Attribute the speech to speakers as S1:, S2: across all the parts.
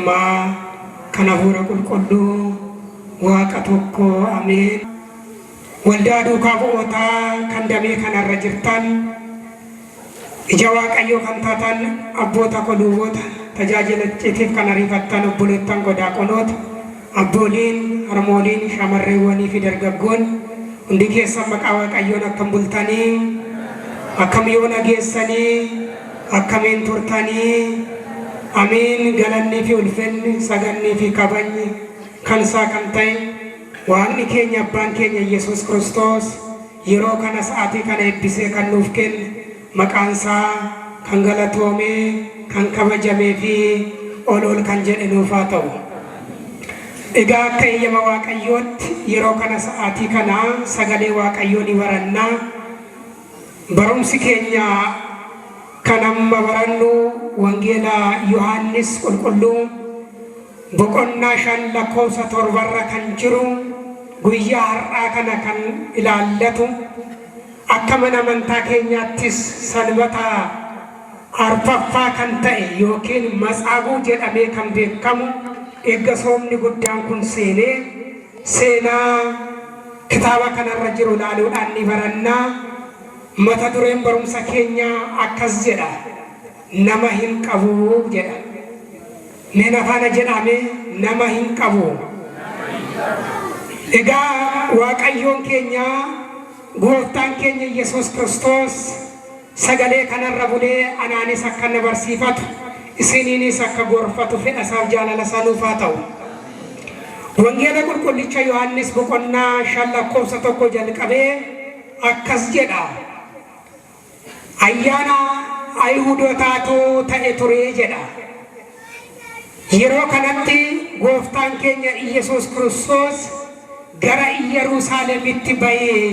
S1: ilmaa kan hafuura qulqulluu waaqa tokko ameen. Waldaa duukaa bu'ootaa kan damee kanarra jirtan ija waaqayyoo kan taatan abboota koluuwwota tajaajila icciitiif kan ariifattan obboleettan godaaqonoota abbooliin harmooliin shamarreewwanii fi dargaggoon hundi keessan maqaa waaqayyoon akkam bultanii akkam yoo nageessanii akkamiin turtanii amiin. Galannii fi ulfinni sagannii fi kabajni kan isaa kan ta'e waaqni keenya abbaan keenya Yesuus Kiristoos yeroo kana sa'aatii kana eebbisee kan nuuf kenne maqaan isaa kan galatoomee kan kabajamee fi ol kan jedhe nuuf haa ta'u. Egaa akka eeyyama waaqayyootti yeroo kana sa'aatii kana sagalee waaqayyoo ni barannaa. Barumsi keenya kan amma barannu wangeela Yohaannis qulqulluu boqonnaa 5 lakkoofsa 7 kan jiru guyyaa har'aa kana kan ilaallatu akka mana amantaa keenyaattis sanbata arfaffaa kan ta'e yookiin Matsaabuu jedhamee kan beekamu eegga soomni guddaan kun seenaa kitaaba kanarra jiru ilaaluudhaan ni barannaa. Mata dureen barumsa keenya akkas jedha, nama hin qabu jedha. Mee nafaana jedhame nama hin qabu. Egaa waaqayyoon keenya gooftaan keenya Yesuus Kiristoos sagalee kanarra bulee anaanis akka na barsiifatu isiniinis akka gorfatu fedha isaaf jaalala isaa nuuf haa ta'u. Wangeela qulqullicha Yohaannis boqonnaa 5 lakkoofsa 1 jalqabee akkas jedha. Ayyaana Ayihudootaatu ta'e ture jedha. Yeroo kanatti gooftaan keenya Yesuus Kiristoos gara Yerusaalemitti bahee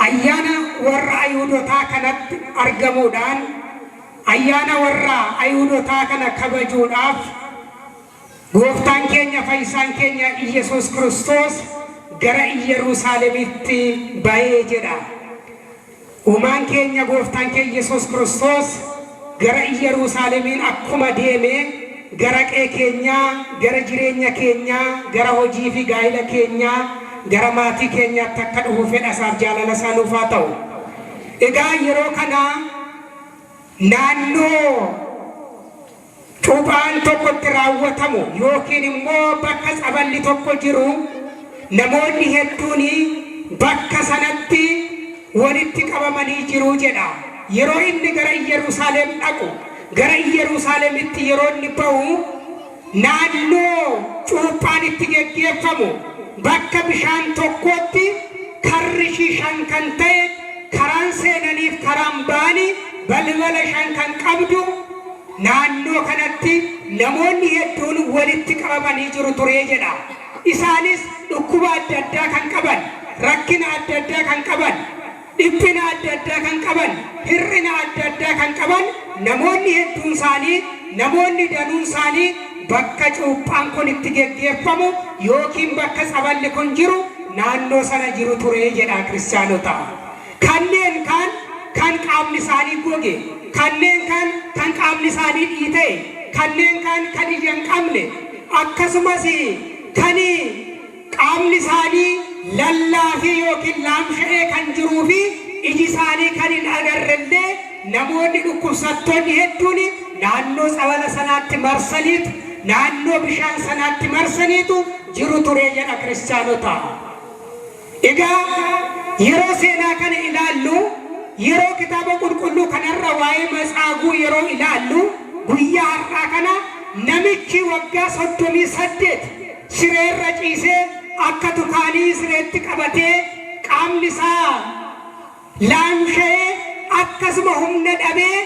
S1: ayyaana warra Ayihudootaa kanatti argamuudhaan ayyaana warra Ayihudootaa kana kabajuudhaaf gooftaan keenya fayyisaan keenya Yesuus Kiristoos gara Yerusaalemitti bahee jedha. Uumaan keenya gooftaan keenya Yesuus Kiristoos gara Yerusaalemiin akkuma deeme gara qe'ee keenya, gara jireenya keenya, gara hojii fi gaa'ila keenya, gara maatii keenyaatti akka dhufu fedha isaaf jaalala isaa nuuf haa ta'u. Egaa yeroo kana naannoo cuuphaan tokkotti raawwatamu yookiin immoo bakka saballi tokko jiru namoonni hedduun bakka sanatti walitti qabamanii jiru jedha. Yeroo inni gara Yerusaalem dhaqu gara Yerusaalemitti yeroo inni bahu naannoo cuuphaan itti geggeeffamu bakka bishaan tokkotti karri 5 kan ta'e karaan seenaniif karaan ba'anii balbala 5 kan qabdu naannoo kanatti namoonni hedduun walitti qabamanii jiru ture jedha. Isaanis dhukkuba adda addaa kan qaban, rakkina adda addaa kan qaban, dhiphina adda addaa kan qaban, hir'ina adda addaa kan qaban namoonni hedduun isaanii, namoonni danuun isaanii bakka cuuphaan kun itti geggeeffamu yookiin bakka saballi kun jiru naannoo sana jiru ture jedha kiristaanota. Kanneen kan qaamni isaanii goge, kanneen kan qaamni isaanii dhiite, kanneen kan ija hin qabne, akkasumas kan qaamni isaanii lallaafii yookiin laamsha'ee kan jiruu fi iji isaanii kan hin agarrellee namoonni dhukkubsattoonni hedduun naannoo sabala sanaatti marsaniitu, naannoo bishaan sanaatti marsaniitu jiru ture jedha kiristaanota. Egaa yeroo seenaa kana ilaallu, yeroo kitaaba qulqulluu kanarra waa'ee Matsaabuu yeroo ilaallu guyyaa har'aa kana namichi waggaa 38 sireerra ciisee akka tukaanii sireetti qabatee qaamni isaa laamsha'ee akkasuma humna dhabee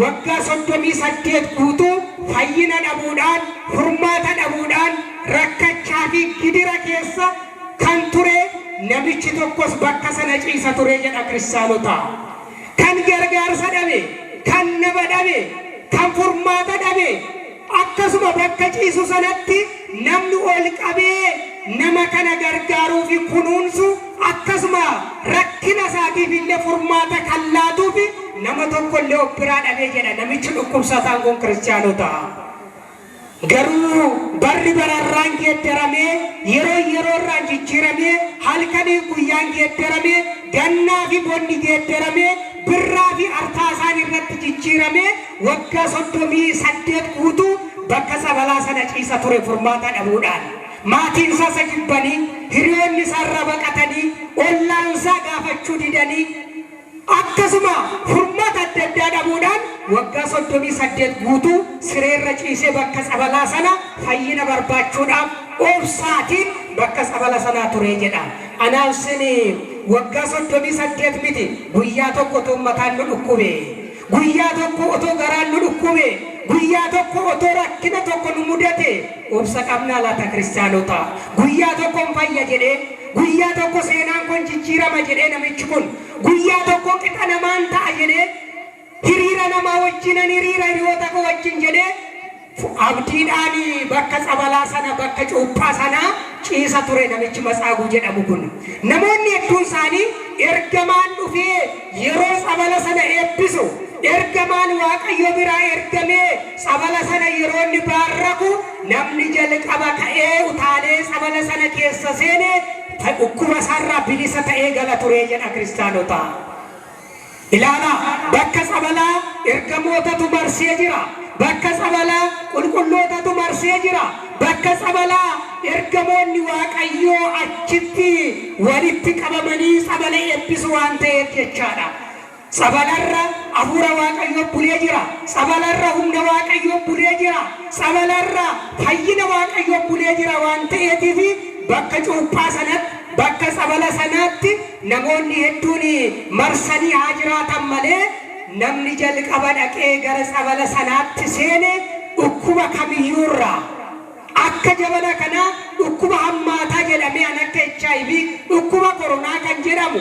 S1: waggaa 38 guutuu fayyina dhabuudhaan, furmaata dhabuudhaan rakkachaa fi gidira keessa kan ture namichi tokkos bakka sana ciisa ture jedha kiristaanota. Kan gargaarsa dhabe, kan nama dhabe, kan furmaata dhabe akkasuma bakka ciisu sanatti namni ol qabee nama kana gargaaruu fi kunuunsu akkasuma rakkina isaatiif illee furmaata kan laatuuf nama tokko illee of biraa dhabee jedha namichi dhukkubsataan kun kiristaanota. garuu barri bararraan geeddarame yeroo irraan jijjiirame halkanii guyyaan geeddarame gannaa fi bonni geeddarame birraa fi artaasaan irratti jijjiirame waggaa 38 guutuu bakka sabalaa sana ciisa ture furmaata dhabuudhaan maatiin isaa sajibbanii hiriyoonni isaarra baqatanii ollaan isaa gaafachuu didanii akkasuma furmaata adda addaa dhabuudhaan waggaa 38 guutuu sireerra ciisee bakka sabalaa sana fayyina barbaachuudhaaf obsaatiin bakka sabala sanaa ture jedha. Anaaf sini waggaa 38 miti guyyaa tokko otoo mataan nu dhukkube, guyyaa tokko otoo garaan nu dhukkube, guyyaa tokko otoo rakkina tokko nu mudate obsa qabnaa laata kiristaanota. Guyyaa tokko fayya jedhee, guyyaa tokko seenaan kun jijjiirama jedhee namichi kun guyyaa tokko qixa namaan ta'a jedhee hiriira namaa wajjinan hiriira hiriyoota koo wajjin jedhee abdiidhaan bakka sabalaa sana bakka cuuphaa sana ciisa ture namichi Matsaaguu jedhamu kun. Namoonni hedduun isaanii ergamaan dhufee yeroo sabala sana eebbisu ergamaan Waaqayyo biraa ergamee sabala sana yeroo inni baarraku namni jalqaba ka'ee utaalee sabala sana keessa seenee dhukkuba isaarraa bilisa ta'ee gala ture jedha kiristaanota. Ilaala bakka sabalaa ergamootatu marsee jira. Bakka sabalaa qulqullootatu marsee jira. Bakka sabalaa ergamoonni Waaqayyoo achitti walitti qabamanii sabala eebbisu waan ta'eef jechaadha. Sabalarra hafuura Waaqayyoo bulee jira. Sabalarra humna Waaqayyoo bulee jira. Sabalarra fayyina Waaqayyoo bulee jira waan ta'eetiif bakka cuuphaa sanatti bakka sabala sanaatti namoonni hedduun marsanii haa jiraatan malee namni jalqaba dhaqee gara sabala sanaatti seene dhukkuba kamiyyuurraa akka jabana kana dhukkuba hammaataa jedhamee akka HIV dhukkuba koronaa kan jedhamu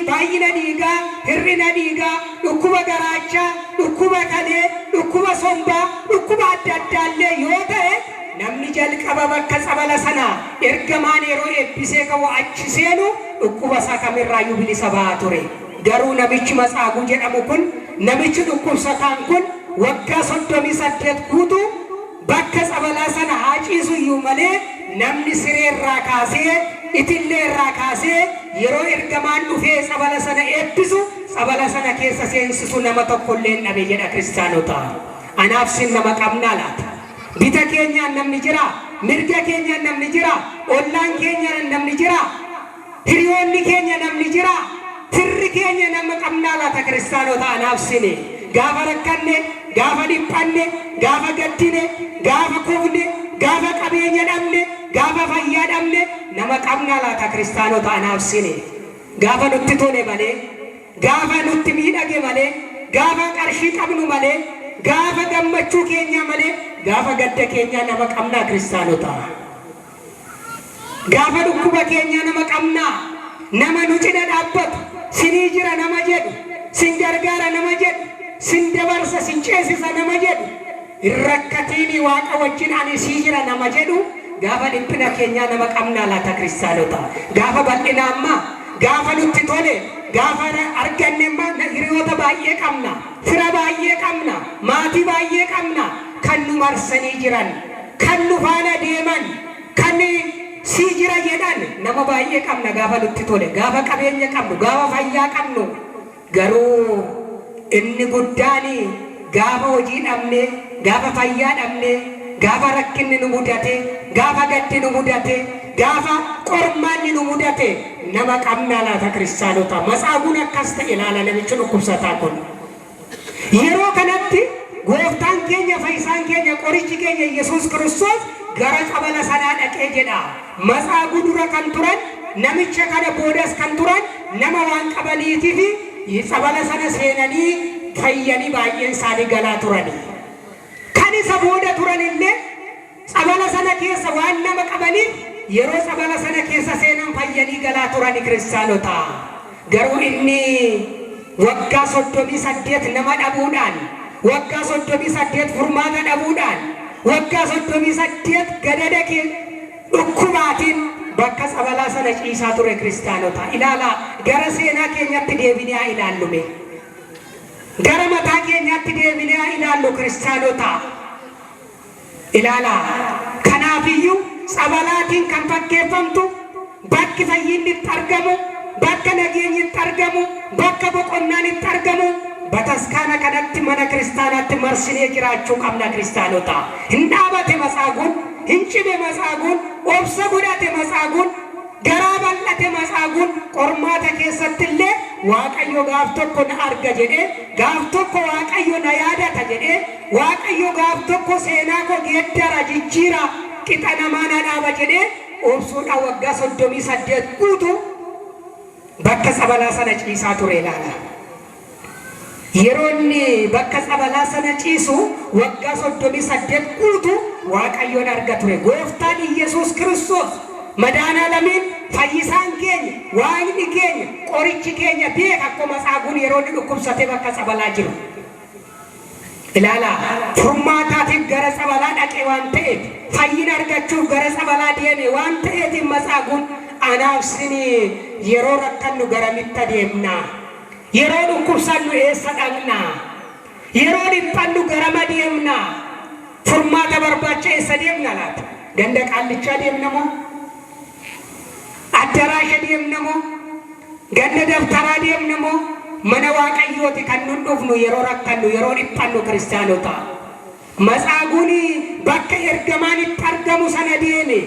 S1: baay'ina dhiigaa, hir'ina dhiigaa, dhukkuba garaachaa, dhukkuba kalee, dhukkuba sombaa, dhukkuba adda addaallee yoo ta'e namni jalqaba bakka sabala sana ergamaan yeroo eebbisee ka'u achi seenu dhukkuba isaa kamirraayyuu bilisa ba'aa ture. Garuu namichi Matsaaguu jedhamu kun namichi dhukkubsataan kun waggaa 38 guutuu bakka sabalaa sana haa ciisu iyyuu malee namni sireerraa kaasee itilleerraa kaasee yeroo ergamaan dhufee sabala sana eebbisu sabala sana keessa seensisu nama tokkollee hin dhabe jedha kiristaanota. Anaaf sin nama qabnaa laata? Bita keenyaan namni jira, mirga keenyaan namni jira, ollaan keenyaan namni jira, hiriyoonni keenya namni jira, firri keenya nama qabnaa laata kiristaanota. Anaaf sini gaafa rakkanne, gaafa dhiphanne, gaafa gaddine, gaafa kufne, gaafa qabeenya dhabne, gaafa fayyaa dhabne nama qabnaa laata kiristaanota. Anaaf sini gaafa nutti tole malee, gaafa nutti miidhage malee, gaafa qarshii qabnu malee, gaafa gammachuu keenya malee, gaafa gadda keenya nama qabnaa kiristaanota. Gaafa dhukkuba keenya nama qabnaa, nama nu cina dhaabbatu, sinii jira nama jedhu, sin gargaara nama jedhu, sin dabarsa sin ceesisa nama jedhu, irrakkatiini Waaqa wajjin ani sii jira nama jedhu gaafa dhiphina keenya nama qabnaa laata kiristaanota. Gaafa bal'ina ammaa, gaafa nutti tole, gaafa arganne hiriyoota baay'ee qabna, fira baay'ee qabna, maatii baay'ee qabna, kan nu marsanii jiran, kan nu faana deeman, kan sii jira jedhan nama baay'ee qabna gaafa nutti tole, gaafa qabeenya qabnu, gaafa fayyaa qabnu. Garuu inni guddaan gaafa hojii dhabne, gaafa fayyaa dhabne, gaafa rakkinni nu mudate, gaafa gaddi nu mudate, gaafa qormaanni nu mudate nama qabnaa laata kiristaanota. Matsaaguun akkas ta'e ilaala namichi dhukkubsataa kun. Yeroo kanatti gooftaan keenya fayyisaan keenya qorichi keenya Yesuus Kiristoos gara sabala sanaa dhaqee jedha. Matsaaguu dura kan turan namicha kana boodas kan turan nama waan qabaniitiif sabala sana seenanii fayyanii baay'een isaanii galaa turani. Kan isa booda turan illee sabala sana keessa waan nama qabaniif yeroo sabala sana keessa seenan fayyanii galaa turani kiristaanota. Garuu inni waggaa 38 nama dhabuudhaan, waggaa 38 furmaata dhabuudhaan, waggaa 38 gadada dhukkubaatiin bakka sabalaa sana ciisaa ture kiristaanota. Ilaala gara seenaa keenyatti deebinee haa ilaallume. Gara mataa keenyatti deebinee haa ilaallu kiristaanota. ilaala kanaafiyyuu sabalaatiin kan fakkeeffamtu bakki fayyinni itti argamu bakka nageenyi itti argamu bakka boqonnaan itti argamu bataskaana kanatti mana kiristaanaatti marsinee jiraachuu qabna kiristaanota. Hin dhaabate Matsaaguun, hin cibe Matsaaguun, obsa godhate Matsaaguun, garaa bal'ate Matsaaguun qormaata keessatti illee Waaqayyo gaaf tokko na arga jedhee gaaf tokko Waaqayyo na yaadata jedhee Waaqayyo gaaf tokko seenaa koo geeddara jijjiira qixa namaa na dhaaba jedhee obsuudha waggaa 38 guutu bakka sabalaa sana ciisaa ture ilaala. Yeroonni bakka sabalaa sana ciisu waggaa 38 guutu Waaqayyoon arga ture. Gooftaan Yesuus Kiristoos madaana lamiin fayyisaan keenya waaqni keenya qorichi keenya beeka akkuma Matsaaguun yeroonni dhukkubsate bakka sabalaa jiru. Ilaala furmaataatiif gara sabalaa dhaqe waan ta'eef fayyina argachuuf gara sabalaa deeme waan ta'eef Matsaaguun anaaf sini yeroo rakkannu garamitti deemna, yeroo dhukkubsannu eessa dhaqna, yeroo dhiphannu garama deemna, furmaata barbaacha eessa deemna laata? Ganda qaallichaa deemna moo? Addaraasha deemna moo? Ganda daftaraa deemna moo? Mana Waaqayyooti kan nun dhufnu yeroo rakkannu yeroo dhiphannu kiristaanota. Matsaaguun bakka ergamaan itti argamu sana deeme.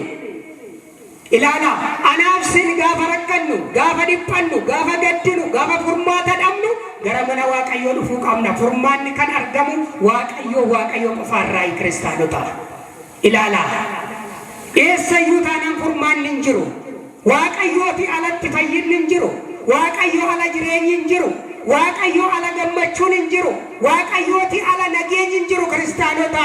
S1: Ilaala anaaf sin gaafa rakkannu gaafa dhiphannu gaafa gaddinu gaafa furmaata dhabnu gara mana Waaqayyoo dhufuu qabna. Furmaanni kan argamu Waaqayyo qofaarraa kiristaanota. Ilaala eessayyuu taanaan furmaanni hin jiru. Waaqayyooti alatti fayyinni hin jiru. Waaqayyo ala jireenyi hin jiru. Waaqayyo ala gammachuun hin jiru. Waaqayyooti ala nageenyi hin jiru kiristaanota.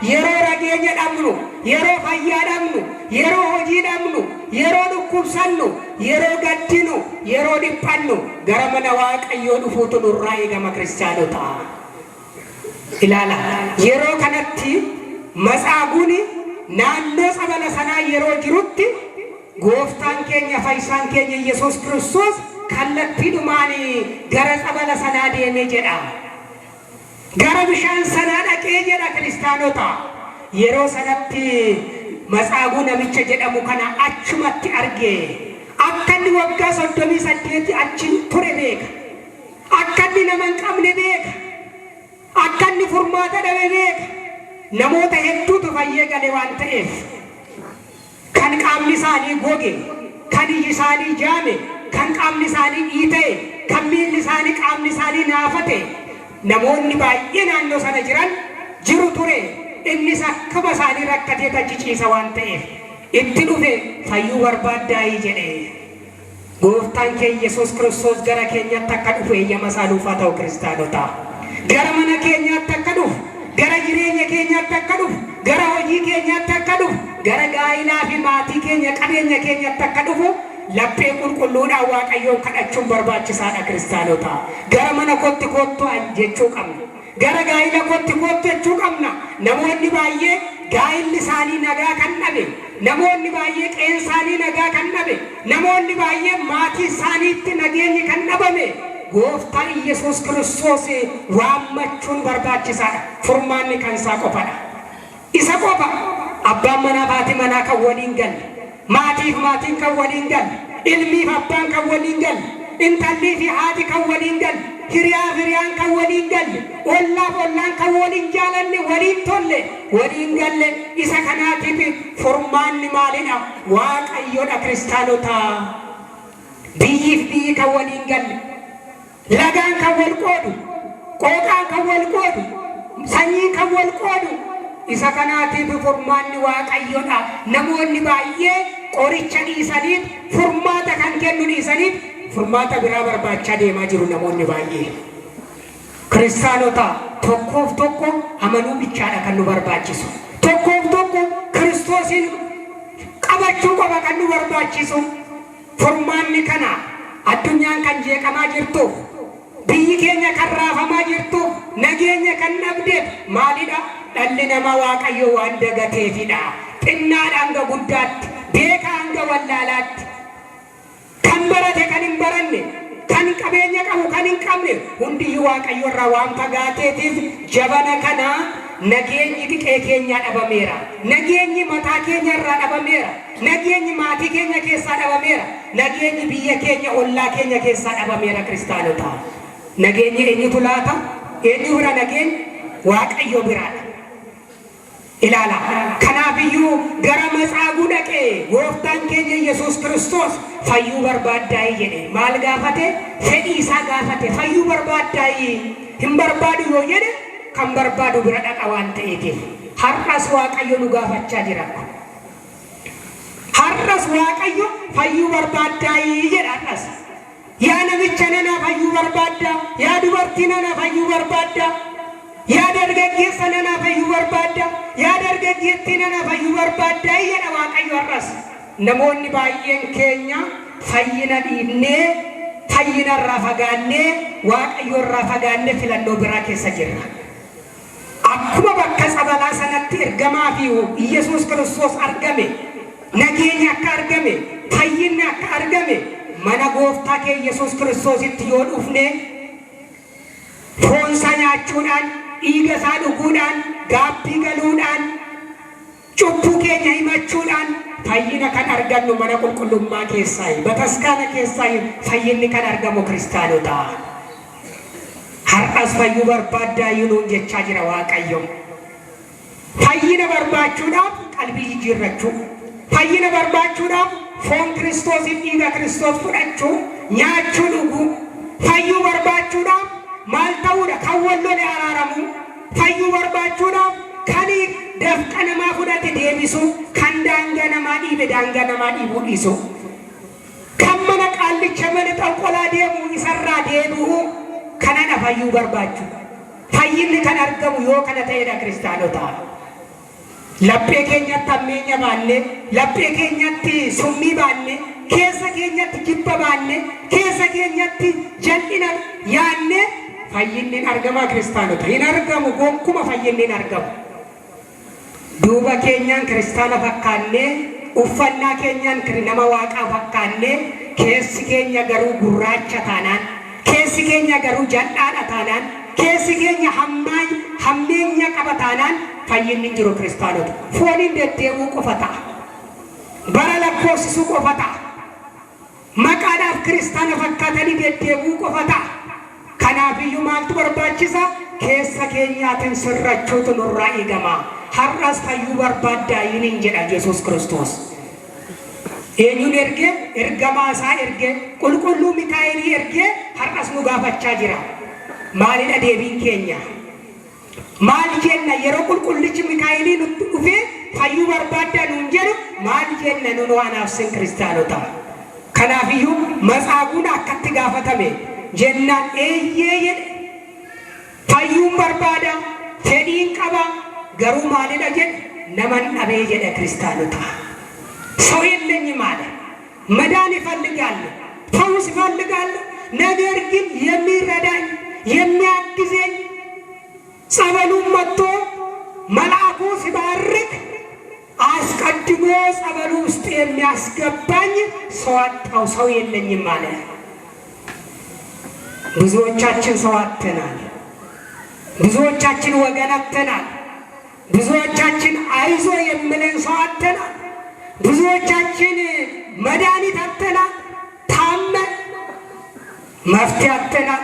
S1: Yeroo nageenya dhabnu, yeroo fayyaa dhabnu, yeroo hojii dhabnu, yeroo dhukkubsannu, yeroo gaddinu, yeroo dhiphannu gara mana Waaqayyoo dhufuutu nurraa eegama kiristaanota. Ilaala yeroo kanatti Matsaaguun naannoo sabala sanaa yeroo jirutti gooftaan keenya fayyisaan keenya Yesuus Kiristoos kallattiidhumaan gara sabala sanaa deemee jedha. Gara bishaan sanaa dhaqee jedha kiristaanota. Yeroo sanatti Matsaaguun namicha jedhamu kana achumatti argee akka inni waggaa 38 achi ture beeka. Akka inni nama hin qabne beeka. Akka inni furmaata dhabe beeka. Namoota hedduutu fayyee gale waan ta'eef kan qaamni isaanii goge, kan iji isaanii jaame, kan qaamni isaanii dhiita'e, kan miilli isaanii qaamni isaanii naafate namoonni baay'ee naannoo sana jiru ture. Innis akkuma isaanii rakkatee tajjiciisa waan ta'eef itti dhufe fayyuu barbaaddaayii jedhe. Gooftaan keenya Yesuus Kiristoos gara keenyatti akka dhufu eeyyama isaa nuuf haa ta'u kiristaanota. Gara mana keenyaatti akka dhufu, gara jireenya keenyaatti akka dhufu, gara hojii keenyaatti akka dhufu, gara gaa'ilaa fi maatii keenya qabeenya keenyaatti akka dhufu laphee qulqulluudhaan Waaqayyoon kadhachuun barbaachisaadha kiristaanota. Gara mana kootti koottu jechuu qabna. Gara gaa'ila kootti koottu jechuu qabna. Namoonni baay'ee gaa'illi isaanii nagaa kan dhabe, namoonni baay'ee qe'een isaanii nagaa kan dhabe, namoonni baay'ee maatii isaaniitti nageenyi kan dhabame gooftaan Yesuus Kiristoos waammachuun barbaachisaadha. Furmaanni kan isaa qofadha. Isa qofa. Abbaan manaa haati manaa kan waliin galle, maatiif maatiin kan waliin galle, ilmiif abbaan kan waliin galle, intallii fi haati kan waliin galle, hiriyaa firiyaan kan waliin galle, ollaaf ollaan kan waliin jaalanne, waliin tolle, waliin galle. Isa kanaatiif furmaanni maalidha? Waaqayyoodha kiristaanota. Biyyiif biyyi kan waliin galle, lagaan kan wal qoodu, qooqaan kan wal qoodu, sanyiin kan wal qoodu. Isa kanaatiif furmaanni Waaqayyoodha. Namoonni baay'ee qoricha dhiisaniif furmaata kan kennu dhiisaniif furmaata biraa barbaachaa deemaa jiru namoonni baay'ee. Kiristaanota tokkoof tokko amanuu bichaadha kan nu barbaachisu. Tokkoof tokko Kiristoosin qabachuu qofa kan nu barbaachisu. Furmaanni kana addunyaan kan jeeqamaa jirtuuf, biyyi keenya kan raafamaa jirtuuf, nageenya kan dhabdeef maalidha? Dhalli namaa Waaqayyo waan dagateefidha. Xinnaadha hanga guddaatti, beekaa hanga wallaalaatti, kan barate kan hin baranne, kan qabeenya qabu kan hin qabne hundiyyuu Waaqayyo irraa waan fagaateetiif jabana kana nageenyi dhiqee keenya dhabameera. Nageenyi mataa keenya irraa dhabameera. Nageenyi maatii keenya keessaa dhabameera. Nageenyi biyya keenya ollaa keenya keessaa dhabameera kiristaanota. Nageenyi eenyutu laata? Eenyu bira nageenyi? Waaqayyo biraadha. Ilaala. Kanaafiyyuu gara Matsaaguu dhaqee gooftaan keenya Yesuus Kiristoos fayyuu barbaaddaayii jedhe. Maal gaafate? Fedhii isaa gaafate. Fayyuu barbaaddaayii hin barbaadu yoo jedhe kan barbaadu bira dhaqa waan ta'eetiif. Har'as Waaqayyo nu gaafachaa jira. Har'as Waaqayyo fayyuu barbaaddaayii jedha har'as. Yaa namicha nana fayyuu barbaadda. Yaa dubartii nana fayyuu barbaadda. Yaa dargaggeessa nana fayyuu barbaadda. Yaa dargaggeettii nana fayyuu barbaadda jedha Waaqayyo har'as. Namoonni baay'een keenya fayyina dhiibnee fayyina irraa fagaannee Waaqayyo irraa fagaannee filannoo biraa keessa jirra. Akkuma bakka sabalaa sanatti ergamaa fi Yesuus Kiristoos argame, nageenya akka argame, fayyinni akka argame mana gooftaa kee Yesuus Kiristoositti yoo dhufne foon isaa nyaachuudhaan dhiiga isaa dhuguudhaan gaabbii galuudhaan cubbuu keenya himachuudhaan fayyina kan argannu mana qulqullummaa keessaa bataskaana keessaa fayyinni kan argamu kiristaanota. Har'as fayyuu barbaaddaa yuunuun jechaa jira Waaqayyo. Fayyina barbaachuudhaaf qalbii jijjiirrachuu, fayyina barbaachuudhaaf foon Kiristoosiif dhiiga Kiristoos fudhachuu, nyaachuu dhuguu, fayyuu barbaachuudhaaf maal ta'uudha? Kan wallolee araaramu, fayyuu barbaachuudhaaf kan dafqa namaa fudhate deebisu, kan daangaa namaa dhiibe daangaa namaa dhiibuu dhiisu, kan mana qaallicha mana xanqolaa deemu isarraa deebi'u kanadha fayyuu barbaachuu. Fayyinni kan argamu yoo kana ta'edha kiristaanota. Laphee keenyatti hammeenya baanne, laphee keenyatti summii baanne, keessa keenyatti jibba baanne, keessa keenyatti jal'ina yaanne fayyinni argama kiristaanota. Hin argamu gonkuma fayyinni hin argamu. Duuba keenyaan kiristaana fakkaanne, uffannaa keenyaan nama waaqaa fakkaanne, keessi keenya garuu gurraacha taanaan, keessi keenya garuu jal'aadha taanaan, keessi keenya hammeenya qaba taanaan fayyinni jiru kiristaanota. Fooniin deddeebi'uu qofa ta'a. Bara lakkoofsisuu qofa ta'a. Maqaadhaaf kiristaana fakkaatanii deddeebi'uu qofa ta'a. Kanaafiyyuu maaltu barbaachisa? Keessa keenyaatiin sirrachuutu nurraa eegama. Har'as fayyuu barbaaddaa yiniin jedha Yesuus Kiristoos. Eenyuun ergee? Ergamaa isaa ergee, qulqulluu Mikaa'elii ergee har'as nu gaafachaa jira. Maalidha deebiin keenya? Maal jenna yeroo qulqullichi Mikaa'elii nutti dhufee fayyuu barbaaddaa nuun jedhu maal jenna nun waanaaf sin kiristaanota? Kanaafiyyuu Matsaaguun akkatti gaafatame jennaan eeyyee jedhe. Fayyuun barbaada, fedhiin qaba, garuu maalidha jedhe? Naman dhabee jedhe kiristaanota. ሰው የለኝም አለ። መዳን ይፈልጋለሁ፣ ፈውስ ይፈልጋለሁ። ነገር ግን የሚረዳኝ የሚያግዘኝ ጸበሉን መጥቶ መልአኩ ሲባርክ አስቀድሞ ጸበሉ ውስጥ የሚያስገባኝ ሰው አጣሁ፣ ሰው የለኝም አለ። ብዙዎቻችን ሰው አጥተናል። ብዙዎቻችን ወገን አጥተናል። ብዙዎቻችን አይዞ የሚለን ሰው አጥተናል። ብዙዎቻችን መድኃኒት አጥተናል። ታመን መፍትሄ አጥተናል።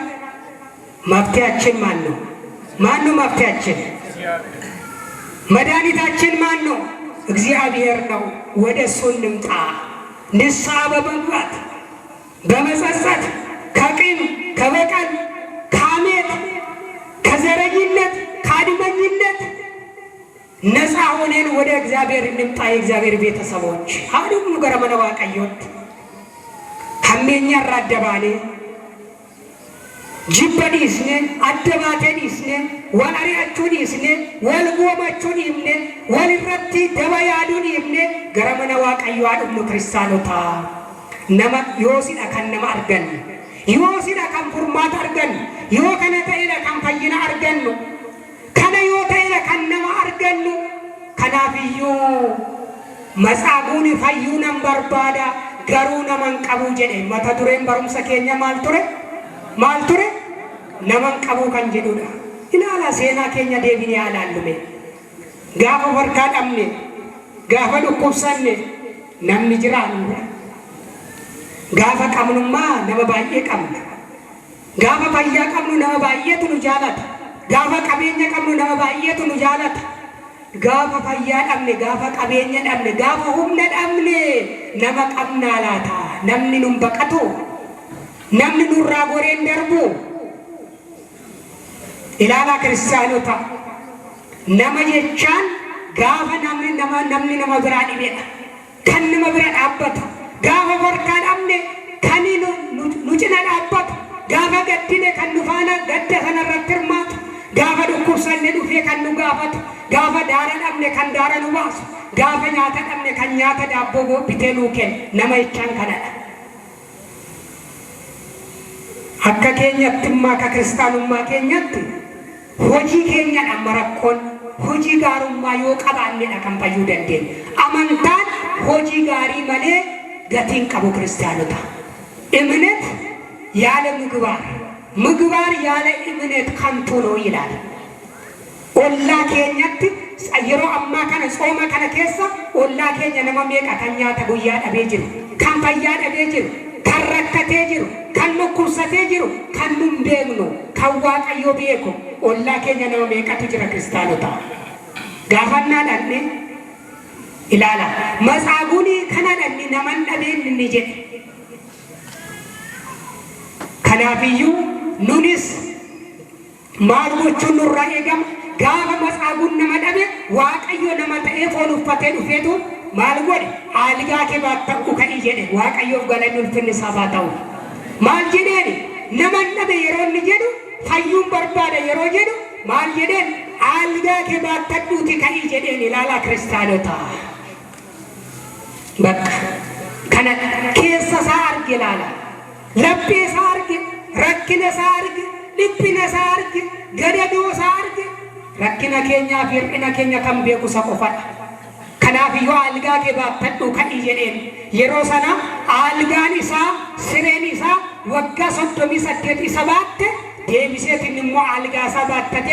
S1: መፍትሄያችን ማን ነው? ማን ነው መፍትሄያችን? መድኃኒታችን ማን ነው? እግዚአብሔር ነው። ወደ እሱ እንምጣ። ንስሐ በመግባት በመጸጸት ከቂም ከበቀል ከሐሜት ከዘረኝነት ከአድመኝነት ነፃ ሆነን ወደ እግዚአብሔር እንምጣ። የእግዚአብሔር ቤተሰቦች አሁንም ገረመነ ዋቀዮት ሐሜኛ ራደባኔ ጅበዲስኔ አደባቴዲስኔ ወአሪያቹን ይስኔ ወልጎመቹን ይምኔ ወልረቲ ደባያዱን ይምኔ ገረመነ ዋቀዮ አዱኑ ክርስቲያኖታ ነማ ዮሲዳ ከነማ አርገን ዮሲዳ ከን ፉርማት አርገን ዮ ከነተይለ ከን ፈይና አርገን ከነ ዮ ተይለ ከነማ አርገን ከናፊዩ መጻጉን ፈዩነን በርባዳ ገሩ ነመን ቀቡ ጀዴ መታ ቱሬን በሩምሰ ኬኛ ማል ቱሬ ነመን ቀቡ ከን ጀዱዳ ኢላላ ሴና ኬኛ ዴቢኒ ያላልሜ gaafa warqaa dhabne gaafa dhukkubsanne namni jiraannu gaafa qabnummaa nama baay'ee qabna gaafa fayyaa qabnu nama baay'eetu nu jaalata gaafa qabeenya qabnu nama baay'eetu nu jaalata gaafa fayyaa dhabne gaafa qabeenya dhabne gaafa humna dhabne nama qabnaa laata namni nun baqatu namni nurraa goreen darbu ilaalaa kiristaanota nama jechaan gaafa namni nama biraa dhibedha kan nama bira dhaabbata gaafa warqaa dhabne kan nu cina dhaabbata gaafa gaddine kan nu faana gadda sanarratti hirmaatu gaafa dhukkubsanne dhufee kan nu gaafatu gaafa daara dhabne kan daara nu baasu gaafa nyaata dhabne kan nyaata daabboo bitee nuu kennu nama jechaan kanadha. Akka keenyatti immoo akka kiristaanummaa keenyatti hojii keenyadha marakkoon hojii gaarummaa yoo qabaannedha kan fayyuu dandeenya. Amantaan hojii gaarii malee gatiin qabu kiristaanota. Imnet yaala ምግባር ያለ እምነት ከንቱ ነው ይላል። ኦላ ኬኛት የሮ አማ ከነ ጾመ ከነ ኬሳ ኦላ ኬኛ ነማ ሜቃ ከኛ ተጉያ ደቤ ጅሩ ካን ፈያ ደቤ ጅሩ ከረከቴ ጅሩ ከኑ ኩርሰቴ ጅሩ ከኑም ቤምኑ ከዋቀዮ ቤኮ ኦላ ኬኛ ነማ ሜቃ ትጅራ ክርስቲያኖታ ጋፋና ዳኔ ኢላላ መጻጉኒ ከናዳኒ ነማን ደቤን ንጀ ከናፊዩ ኑኒስ ማርጎቹን ኑራ ኤገም ጋፈ መጻጉን ነመደበ ዋቀዮ ነመተኤ ፎኑ ፈቴ ዱፌቱ ማልጎድ አልጋ ከባተቁ ከይጀደ ዋቀዮ ገለኑል ፍንሳ ባታው ማልጀደኒ ነመነበ የሮን ጀዱ ፈዩን በርባደ የሮ ጀዱ ማልጀደን አልጋ ከባተዱቲ ከይጀደኒ ላላ ክርስቲያኖታ በቃ ከነ ኬሰ ሳርግ ላላ ለቤ ሳርግ ረክነ ሳርግ ልብነ ሳርግ ገደዶ ሳርግ ረክነ ኬኛ ፊርቅነ ኬኛ ከምቤኩ ሰቆፋ ከናፊዮ አልጋ ገባተዱ ከይጀደን የሮሰና አልጋን ኢሳ ስሬን ኢሳ ወጋ ሶዶሚ ሰደት ኢሰባት ዴቢሴትን ሞ አልጋ ሰባተት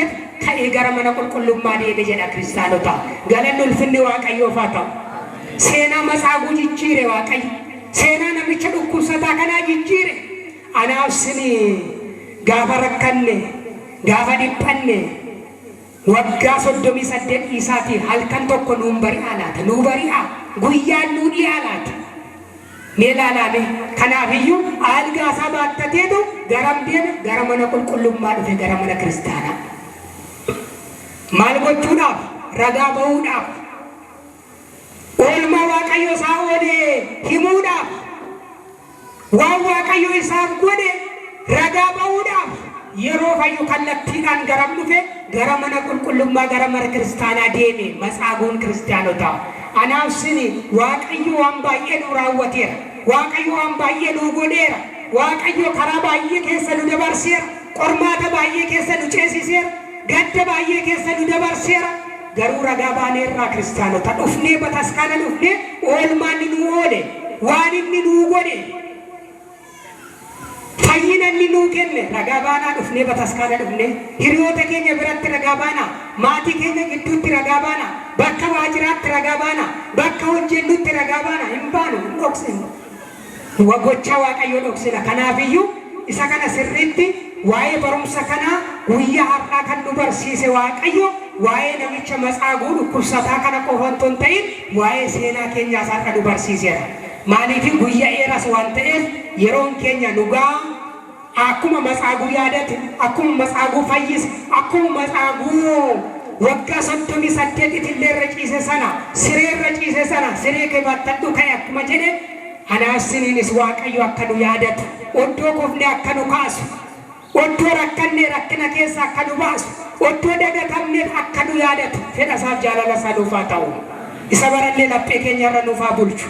S1: ከይገረ መነ ቁልቁሉማ ዴደ ጀዳ ክርስቲያኖታ ገለኑል ፍኒ ዋቀዮ ፋታው ሴና መጻጉ ጅጅሬ ዋቀይ ሴና ነምቸ ዱኩሰታ ከና ጅጅሬ አናስኒ ጋፈ ረከነ ጋፈ ዲፐነ ወጋ ሶዶሚ ሰደት ኢሳቲ ሀልከን ቶኮ ኑምበሪ አላት ኑበሪአ ጉያ ኑዲ አላት ኔላላኔ ከናፊዩ አልጋ ሰባተቴቱ ገረም ዴነ ገረመነ ቁልቁሉማ ዱፌ ገረመነ ክርስቲያና ማልጎቹናፍ ረጋ በውናፍ ኦልማ ዋቀዮ ሳኦዴ ሂሙዳፍ ዋቀዮ ኢሳፍ ጎዴ ረጋ በውዳፍ የሮ ፈዩ ከለቲናን ገረም ዱፌ ገረመነ ቁልቁሉማ ገረመነ ክርስቲያና ዴሜ መጻጉን ክርስቲያኖታ አናውስኒ ዋቀዮ አምባዬ ኑራወቴራ ዋቀዮ አምባዬ ኑጎዴራ ዋቀዮ ከራባዬ ከሰሉ ደባርሴራ ቆርማተ ባዬ ከሰሉ ጨሲሴራ ገደ ባዬ ከሰሉ ደባርሴራ ገሩ ረጋባኔራ ክርስቲያኖታ ዱፍኔ በተስካለ ዱፍኔ ኦልማን ኑኦሌ ዋኒን ኑጎዴ ፈይነን ኑከነ ረጋባና ዱፍኔ በተስካለ ዱፍኔ ሂሪዮተ ኬኛ ብረት ረጋባና ማቲ ኬኛ ግዱት ረጋባና በከ ዋጅራት ረጋባና በከ ወጀኑት ረጋባና ኢምባኑ ኦክሲን ወጎቻ ዋቀዮ ኦክሲና ከናፊዩ ኢሳከና ስሪቲ ዋይ በሩምሰ ከና ጉያ አራ ከኑ በርሲሴ ዋቀዮ ዋይ ነምቸ መጻጉ ኩርሰታ ከነ ቆሆንቶን ተይ ዋይ ሴና ኬኛ ሳቀዱ በርሲሴ ማሊቲ ጉያ ኤራስ ዋንተኤፍ የሮን ኬኛ ኑጋ አኩመ መጻጉ ያደት አኩመ መጻጉ ፈይስ አኩመ መጻጉ ወጋ ሰዶሚ ሰደት ትለረጪሰ ሰና ስሬ ረጪሰ ሰና ስሬ ከባተዱ ከያኩመ ጀደ አናስኒንስ ዋቀዮ አከዱ ያደት ኦዶ ኮፍኔ አከዱ ካሱ ኦዶ ረከኔ ረክነ ኬሳ አከዱ ባሱ ኦዶ ደገተምኔ አከዱ ያደት ፈዳሳፍ ጃላላ ሳዱፋታው ኢሰበረሌ ለጴ ኬኛ ረኑፋ ቡልቹ